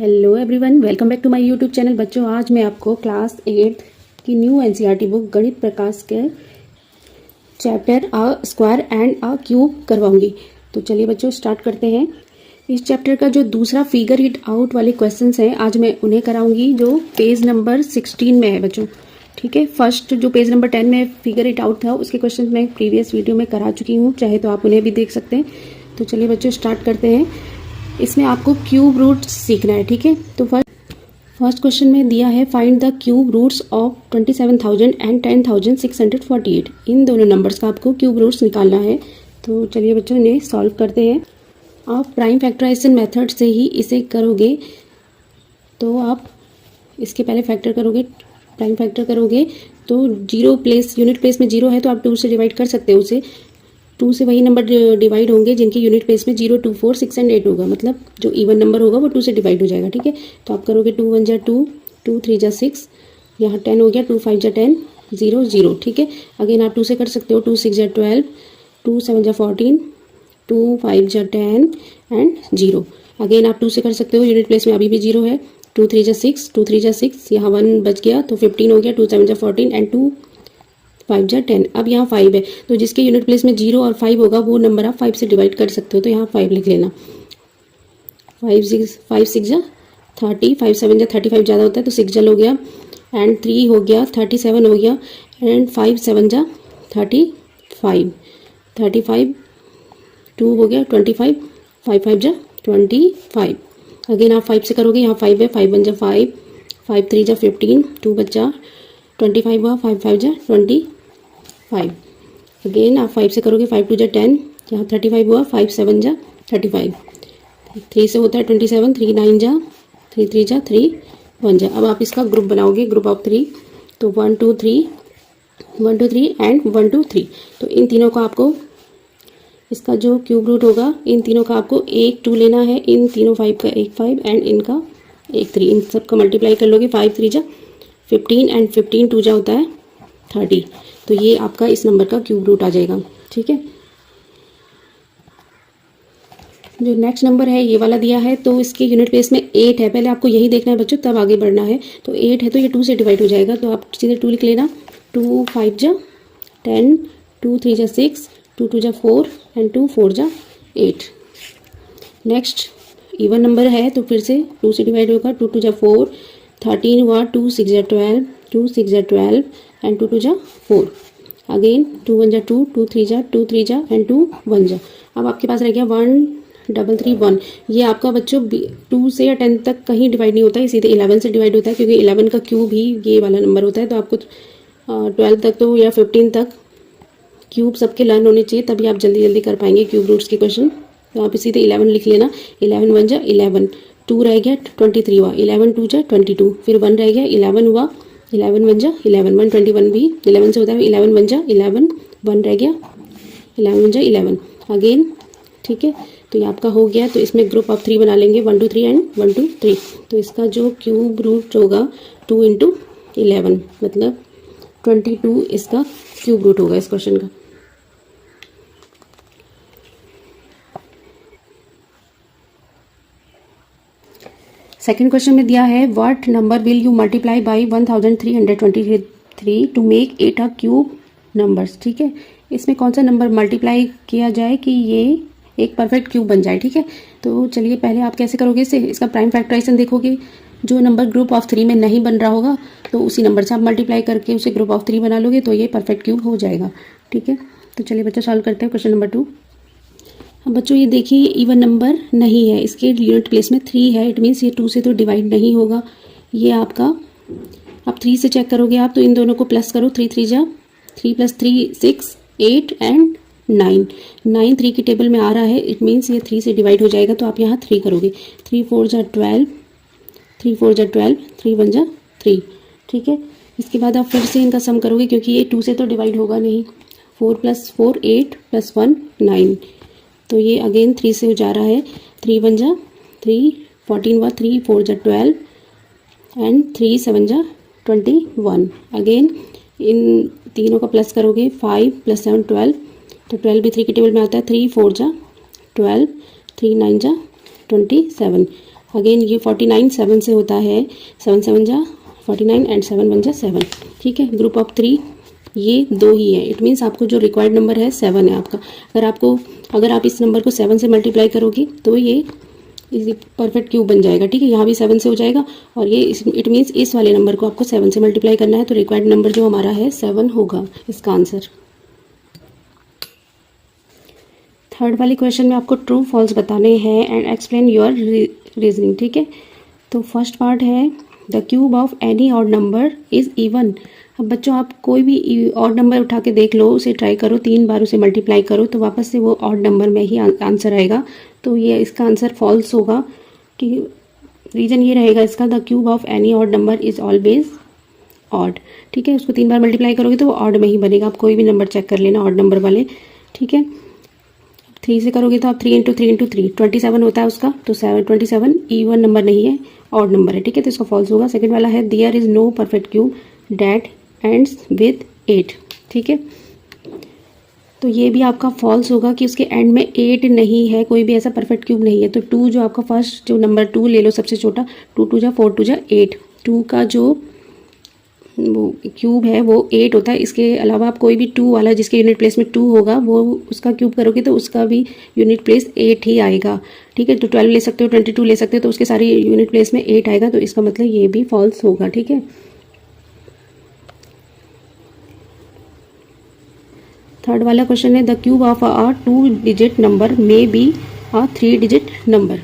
Hello everyone, welcome back to my YouTube channel. बच्चों, आज मैं आपको क्लास 8 की new NCERT book Ganit Prakash के chapter a square and a cube करवाऊंगी। तो चलिए बच्चों स्टार्ट करते हैं। इस चैप्टर का जो दूसरा फिगर इट आउट वाले क्वेश्चंस हैं, आज मैं उन्हें कराऊंगी जो पेज नंबर 16 में है बच्चों। ठीक है, फर्स्ट जो पेज नंबर 10 में फिगर इट आउट था उसके क्वेश्चन मैं प्रीवियस वीडियो में करा चुकी हूँ, चाहे तो आप उन्हें भी देख सकते हैं। तो चलिए बच्चों स्टार्ट करते हैं। इसमें आपको क्यूब रूट्स सीखना है। ठीक है, तो फर्स्ट क्वेश्चन में दिया है find the cube roots of 27,000 and 10,648। इन दोनों नंबर्स का आपको क्यूब रूट्स निकालना है। तो चलिए बच्चों इन्हें सॉल्व करते हैं। आप प्राइम फैक्टराइजेशन मेथड से ही इसे करोगे, तो आप इसके पहले फैक्टर करोगे, प्राइम फैक्टर करोगे तो जीरो प्लेस यूनिट प्लेस में जीरो है तो आप 2 से डिवाइड कर सकते हो उसे। 2 से वही नंबर डिवाइड होंगे जिनके यूनिट प्लेस में 0, 2, 4, 6 एंड 8 होगा, मतलब जो इवन नंबर होगा वो 2 से डिवाइड हो जाएगा। ठीक है, तो आप करोगे 2 1 जा 2, 2 3 जा 6, यहाँ 10 हो गया, 2 5 जा 10, 0 0। ठीक है, अगेन आप 2 से कर सकते हो, 2 6 जा 12, 2 7 जा 14, 2 5 जा 10 एंड 0। अगेन आप 2 से कर सकते हो, यूनिट प्लेस में अभी भी 0 है, 2 3 जा 6, 2 3 जा 6, यहाँ 1 बच गया तो 15 हो गया, 2 7 जा 14 एंड 2 5 जा 10। अब यहाँ 5 है तो जिसके यूनिट प्लेस में 0 और 5 होगा वो नंबर आप 5 से डिवाइड कर सकते हो, तो यहाँ 5 लिख लेना। 5 6 जा 30, 5 7 जा 35 ज़्यादा होता है तो 6 जल हो गया एंड 3 हो गया 37 हो गया एंड 5 7 जा 35, 35 2 हो गया 25, 5 5 जा 25। अगेन आप 5 से करोगे, यहाँ 5 है, 5 1 जा 5, 5 3 जा 15, 2 बचा 25 हुआ, 5 5 जा 25। अगेन आप 5 से करोगे, 5 2 जा 10, यहाँ 35 हुआ, 5 7 जा 35, 3 से होता है 27, 3 9 जा 3 3 जा 3 1 जा। अब आप इसका ग्रुप बनाओगे, ग्रुप ऑफ 3, तो 1 2 3 1 2 3 एंड 1 2 3। तो इन तीनों का आपको इसका जो क्यूब रूट होगा इन तीनों का आपको 1 2 लेना है, इन तीनों 5 का 1 5 एंड इनका 1 3, इन सब का मल्टीप्लाई कर लोगे, 5 3 जा 15 एंड 15 2 जा होता है 30। तो ये आपका इस नंबर का क्यूब रूट आ जाएगा। ठीक है, जो नेक्स्ट नंबर है ये वाला दिया है तो इसके यूनिट प्लेस में 8 है, पहले आपको यही देखना है बच्चों तब आगे बढ़ना है। तो 8 है तो ये 2 से डिवाइड हो जाएगा, तो आप सीधे 2 लिख लेना। 2 5 जा 10, 2 3 जा 6, 2 2 जा 4 एंड 2 4 जा 8। नेक्स्ट इवन नंबर है तो फिर से 2 से डिवाइड होगा, 2 2 जा 4, 13 हुआ, 2 6 जा 12, 2 6 जा 12 एंड 2 2 जा 4। अगेन 2 1 जा 2, 2 3 जा 2 3 जा एंड 2 1 जा। अब आपके पास रह गया 1 3 3 1। ये आपका बच्चों 2 से या 10 तक कहीं डिवाइड नहीं होता है, सीधे 11 से डिवाइड होता है, क्योंकि 11 का क्यूब ही ये वाला नंबर होता है। तो आपको 12 तक तो या 15 तक क्यूब सबके लर्न होने चाहिए, तभी आप जल्दी जल्दी कर पाएंगे क्यूब रूट्स के क्वेश्चन। तो आप सीधे 11 लिख लेना। 11 1 जा 11, 2 रह गया 23 हुआ, 11 2 जा 22, फिर 1 रह गया 11 हुआ, 11 1 जा 11, 121 भी 11 से होता है, 11 1 जा 11, 1 रह गया 11 1 जा 11 अगेन। ठीक है, तो ये आपका हो गया। तो इसमें ग्रुप ऑफ 3 बना लेंगे, 1 2 3 एंड 1 2 3। तो इसका जो क्यूब रूट होगा 2 इंटू 11, मतलब 22 इसका क्यूब रूट होगा इस क्वेश्चन का। सेकेंड क्वेश्चन में दिया है what number will you multiply by 1323 to make it a cube numbers. ठीक है, इसमें कौन सा नंबर मल्टीप्लाई किया जाए कि ये एक परफेक्ट क्यूब बन जाए। ठीक है, तो चलिए पहले आप कैसे करोगे इसे, इसका प्राइम फैक्टराइजेशन देखोगे। जो नंबर ग्रुप ऑफ 3 में नहीं बन रहा होगा तो उसी नंबर से आप मल्टीप्लाई करके उसे ग्रुप ऑफ 3 बना लोगे, तो ये परफेक्ट क्यूब हो जाएगा। ठीक है, तो चलिए बच्चों सॉल्व करते हैं क्वेश्चन नंबर 2। अब बच्चों ये देखिए इवन नंबर नहीं है, इसके यूनिट प्लेस में 3 है, इट मीन्स ये 2 से तो डिवाइड नहीं होगा। ये आपका अब 3 से चेक करोगे आप, तो इन दोनों को प्लस करो, 3 3 जा 3 + 3 6 8 एंड 9, 9 3 की टेबल में आ रहा है, इट मीन्स ये 3 से डिवाइड हो जाएगा, तो आप यहाँ 3 करोगे। 3 4 जा 12, 3 4 जा 12, 3 1 जा 3। ठीक है, इसके बाद आप फिर से इनका सम करोगे क्योंकि ये 2 से तो डिवाइड होगा नहीं। 4 + 4 8 + 1 9, तो ये अगेन 3 से हो जा रहा है। 3 1 जा 3, 14 हुआ, 3 4 जा 12 एंड 3 7 जा 21। अगेन इन तीनों का प्लस करोगे, 5 + 7 12, तो 12 भी 3 की टेबल में आता है। 3 4 जा 12, 3 9 जा 27। अगेन ये 49 7 से होता है, 7 7 जा 49 एंड 7 1 जा 7, ठीक है। ग्रुप ऑफ 3 ये 2 ही है, इट मीन्स आपको जो रिक्वायर्ड नंबर है 7 है आपका। अगर आप इस नंबर को 7 से मल्टीप्लाई करोगे तो ये परफेक्ट क्यूब बन जाएगा, ठीक है। यहाँ भी 7 से हो जाएगा और ये इट मीन्स इस वाले नंबर को आपको 7 से मल्टीप्लाई करना है, तो रिक्वायर्ड नंबर जो हमारा है 7 होगा इसका आंसर। थर्ड वाले क्वेश्चन में आपको ट्रू फॉल्स बताने हैं एंड एक्सप्लेन योर रीजनिंग, ठीक है। तो फर्स्ट पार्ट है the cube of any odd number is even. अब बच्चों आप कोई भी ऑड नंबर उठा के देख लो, उसे ट्राई करो, 3 बार उसे मल्टीप्लाई करो तो वापस से वो ऑड नंबर में ही आंसर आएगा, तो ये इसका आंसर फॉल्स होगा। कि रीज़न ये रहेगा इसका, the cube of any odd number is always odd, ठीक है। उसको 3 बार मल्टीप्लाई करोगे तो वो ऑड में ही बनेगा। आप कोई भी नंबर चेक कर लेना ऑड नंबर वाले, ठीक है। 3 से करोगे तो आप 3 इंटू 3 इंटू 3 27 होता है उसका, तो 27 इवन नंबर नहीं है, ऑड नंबर है, ठीक है। तो इसका फॉल्स होगा। सेकंड वाला है there is no perfect cube that ends with 8, ठीक है। तो ये भी आपका फॉल्स होगा कि उसके एंड में 8 नहीं है, कोई भी ऐसा परफेक्ट क्यूब नहीं है। तो 2 जो आपका फर्स्ट जो नंबर 2 ले लो सबसे छोटा, 2 2 जा 4 2 जा 8, 2 का जो वो क्यूब है वो 8 होता है। इसके अलावा आप कोई भी 2 वाला जिसके यूनिट प्लेस में 2 होगा वो उसका क्यूब करोगे तो उसका भी यूनिट प्लेस 8 ही आएगा, ठीक है। तो 12 ले सकते हो, 22 ले सकते हो, तो उसके सारे यूनिट प्लेस में 8 आएगा, तो इसका मतलब ये भी फॉल्स होगा, ठीक है। थर्ड वाला क्वेश्चन है the cube of a 2 digit number may be a 3 digit number.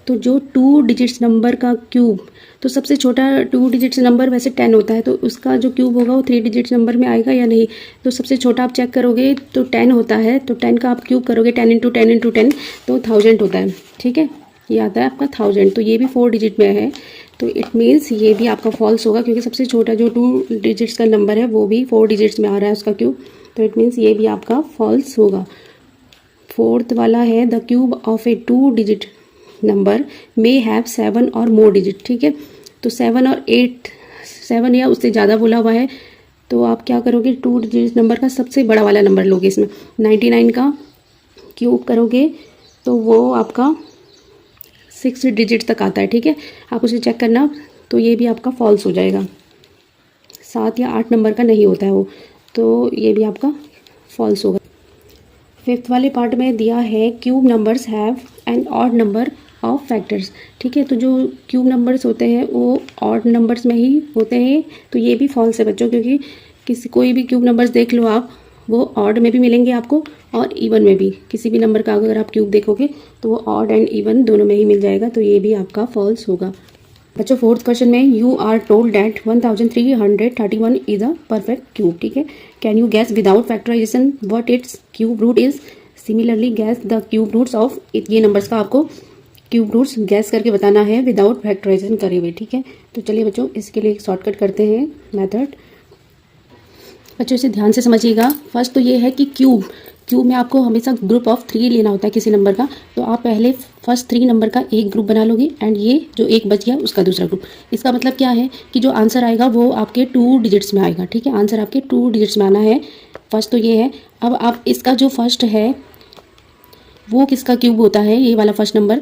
तो जो 2 डिजिट्स नंबर का क्यूब, तो सबसे छोटा 2 डिजिट्स नंबर वैसे 10 होता है, तो उसका जो क्यूब होगा वो 3 डिजिट्स नंबर में आएगा या नहीं। तो सबसे छोटा आप चेक करोगे तो 10 होता है, तो 10 का आप क्यूब करोगे 10 इंटू 10 इंटू 10 तो 1000 होता है, ठीक है। ये आता है आपका 1000, तो ये भी 4 डिजिट में है, तो इट मीन्स ये भी आपका फॉल्स होगा क्योंकि सबसे छोटा जो 2 डिजिट्स का नंबर है वो भी 4 डिजिट्स में आ रहा है उसका क्यूब, तो इट मीन्स ये भी आपका फॉल्स होगा। फोर्थ वाला है the cube of A 2 digit number may have 7 और मोर डिजिट, ठीक है। तो 7 और 8, 7 या उससे ज़्यादा बोला हुआ है, तो आप क्या करोगे 2 डिजिट नंबर का सबसे बड़ा वाला नंबर लोगे, इसमें 99 का क्यूब करोगे तो वो आपका 6 डिजिट तक आता है, ठीक है। आप उसे चेक करना, तो ये भी आपका फॉल्स हो जाएगा। 7 या 8 नंबर का नहीं होता है वो, तो ये भी आपका फॉल्स होगा। फिफ्थ वाले पार्ट में दिया है cube numbers have an odd number of factors, ठीक है। तो जो क्यूब नंबर्स होते हैं वो ऑड नंबर्स में ही होते हैं, तो ये भी फॉल्स है बच्चों, क्योंकि कोई भी क्यूब नंबर्स देख लो आप, वो ऑड में भी मिलेंगे आपको और इवन में भी। किसी भी नंबर का अगर आप क्यूब देखोगे तो वो ऑड एंड इवन दोनों में ही मिल जाएगा, तो ये भी आपका फॉल्स होगा। बच्चों फोर्थ क्वेश्चन में you are told that 1331 is a perfect cube, ठीक है। Can you guess without factorisation what its cube root is, similarly guess the cube roots of, ये नंबर्स का आपको क्यूब रूट्स गैस करके बताना है विदाउट फैक्टराइजेशन करे हुए, ठीक है। तो चलिए बच्चों इसके लिए एक शॉर्टकट करते हैं मेथड। बच्चों इसे ध्यान से समझिएगा। फर्स्ट तो ये है कि क्यूब में आपको हमेशा ग्रुप ऑफ 3 लेना होता है किसी नंबर का, तो आप पहले फर्स्ट 3 नंबर का एक ग्रुप बना लोगे एंड ये जो एक बच गया उसका दूसरा ग्रुप। इसका मतलब क्या है कि जो आंसर आएगा वो आपके 2 डिजिट्स में आएगा, ठीक है। आंसर आपके 2 डिजिट्स में आना है, फर्स्ट तो ये है। अब आप इसका जो फर्स्ट है वो किसका क्यूब होता है, ये वाला फर्स्ट नंबर,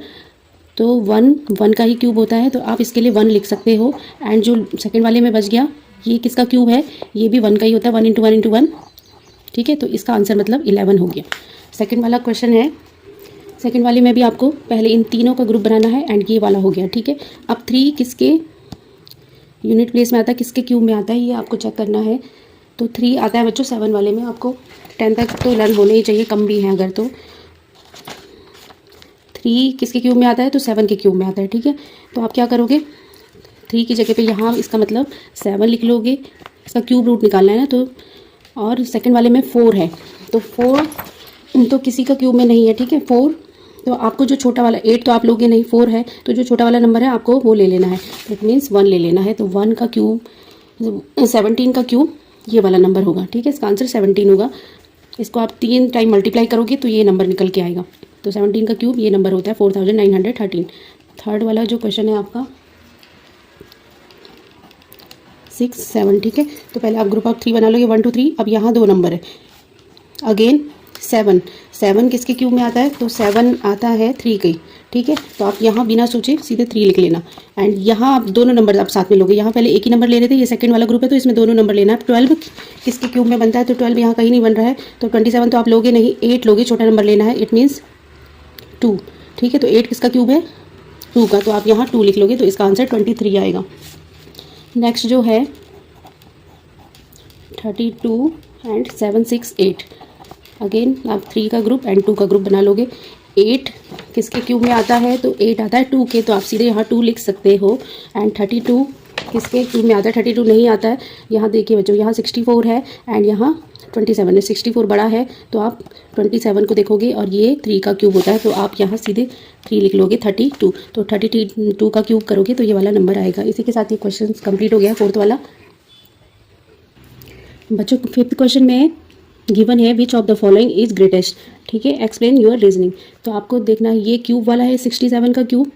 तो 1 का ही क्यूब होता है, तो आप इसके लिए 1 लिख सकते हो। एंड जो सेकंड वाले में बच गया ये किसका क्यूब है, ये भी 1 का ही होता है, 1 इंटू 1 इंटू 1, ठीक है। तो इसका आंसर मतलब 11 हो गया। सेकंड वाला क्वेश्चन है, सेकंड वाले में भी आपको पहले इन तीनों का ग्रुप बनाना है एंड ये वाला हो गया, ठीक है। अब 3 किसके यूनिट प्लेस में आता है, किसके क्यूब में आता है, ये आपको चेक करना है। तो 3 आता है बच्चों 7 वाले में, आपको 10 तक तो लर्न होने ही चाहिए, कम भी हैं अगर, तो 3 किसके क्यूब में आता है, तो 7 के क्यूब में आता है, ठीक है। तो आप क्या करोगे 3 की जगह पे यहाँ इसका मतलब 7 लिख लोगे, इसका क्यूब रूट निकालना है ना, तो और सेकंड वाले में 4 है, तो 4 तो किसी का क्यूब में नहीं है, ठीक है। 4 तो आपको जो छोटा वाला 8 तो आप लोगे नहीं, 4 है, तो जो छोटा वाला नंबर है आपको वो ले लेना है, इट मीन्स 1 ले लेना है। तो 1 का क्यूब 17 का क्यूब ये वाला नंबर होगा, ठीक है। इसका आंसर 17 होगा। इसको आप 3 टाइम मल्टीप्लाई करोगे तो ये नंबर निकल के आएगा। तो 17 का क्यूब ये नंबर होता है 4913। थर्ड वाला जो क्वेश्चन है आपका 6 7, ठीक है। तो पहले आप ग्रुप ऑफ 3 बना लोगे 1 2 3। अब यहाँ 2 नंबर है, अगेन 7 किसके क्यूब में आता है, तो 7 आता है 3 के, ठीक है। तो आप यहाँ बिना सोचे सीधे 3 लिख लेना। एंड यहाँ आप दोनों नंबर आप साथ में लोगे। यहाँ पहले एक ही नंबर ले रहे थे, ये सेकंड वाला ग्रुप है तो इसमें दोनों नंबर लेना है। 12 किसके क्यूब में बनता है, तो 12 यहाँ कहीं नहीं बन रहा है, तो 27 तो आप लोगे नहीं, 8 लोगे, छोटा नंबर लेना है, इट मीन्स 2। ठीक है, तो 8 किसका क्यूब है, 2 का, तो आप यहाँ 2 लिख लोगे, तो इसका आंसर 23 आएगा। नेक्स्ट जो है 32 एंड 7 6 8। अगेन आप 3 का ग्रुप एंड 2 का ग्रुप बना लोगे। 8 किसके क्यूब में आता है, तो 8 आता है 2 के, तो आप सीधे यहाँ 2 लिख सकते हो। एंड 32 किसके क्यूब में आता है, 32 नहीं आता है। यहाँ देखिए बच्चों, यहाँ 64 है एंड यहाँ 27 है। 64 बड़ा है तो आप 27 को देखोगे और ये 3 का क्यूब होता है, तो आप यहाँ सीधे 3 लिख लोगे, 32। तो 32 का क्यूब करोगे तो ये वाला नंबर आएगा। इसी के साथ ये क्वेश्चन कंप्लीट हो गया, 4th वाला। बच्चों 5th क्वेश्चन में गिवन है which of the following is greatest. ठीक है, एक्सप्लेन योर रीजनिंग। तो आपको देखना है ये क्यूब वाला है 67 का क्यूब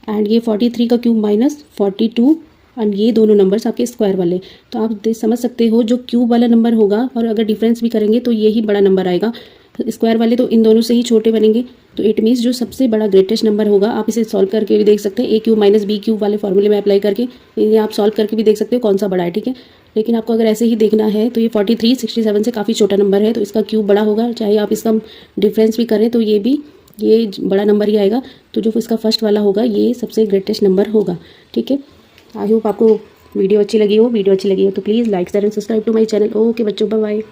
एंड ये 43 का क्यूब माइनस 42 एंड ये दोनों नंबर्स आपके स्क्वायर वाले। तो आप समझ सकते हो जो क्यूब वाला नंबर होगा और अगर डिफरेंस भी करेंगे तो ये ही बड़ा नंबर आएगा। तो स्क्वायर वाले तो इन दोनों से ही छोटे बनेंगे, तो इट मीन्स जो सबसे बड़ा ग्रेटेस्ट नंबर होगा, आप इसे सॉल्व करके भी देख सकते हैं, ए क्यूब माइनस बी क्यूब वाले फॉर्मूले में अप्लाई करके इन्हें आप सॉल्व करके भी देख सकते हो कौन सा बड़ा है। ठीक है, लेकिन आपको अगर ऐसे ही देखना है तो ये 43 67 से काफ़ी छोटा नंबर है, तो इसका क्यूब बड़ा होगा। चाहे आप इसका डिफरेंस भी करें तो ये भी ये बड़ा नंबर ही आएगा। तो जो इसका फर्स्ट वाला होगा ये सबसे ग्रेटेस्ट नंबर होगा। ठीक है, आई होप आपको वीडियो अच्छी लगी हो। वीडियो अच्छी लगी हो तो please like share and subscribe to my channel. Okay बच्चों, बाय बाय।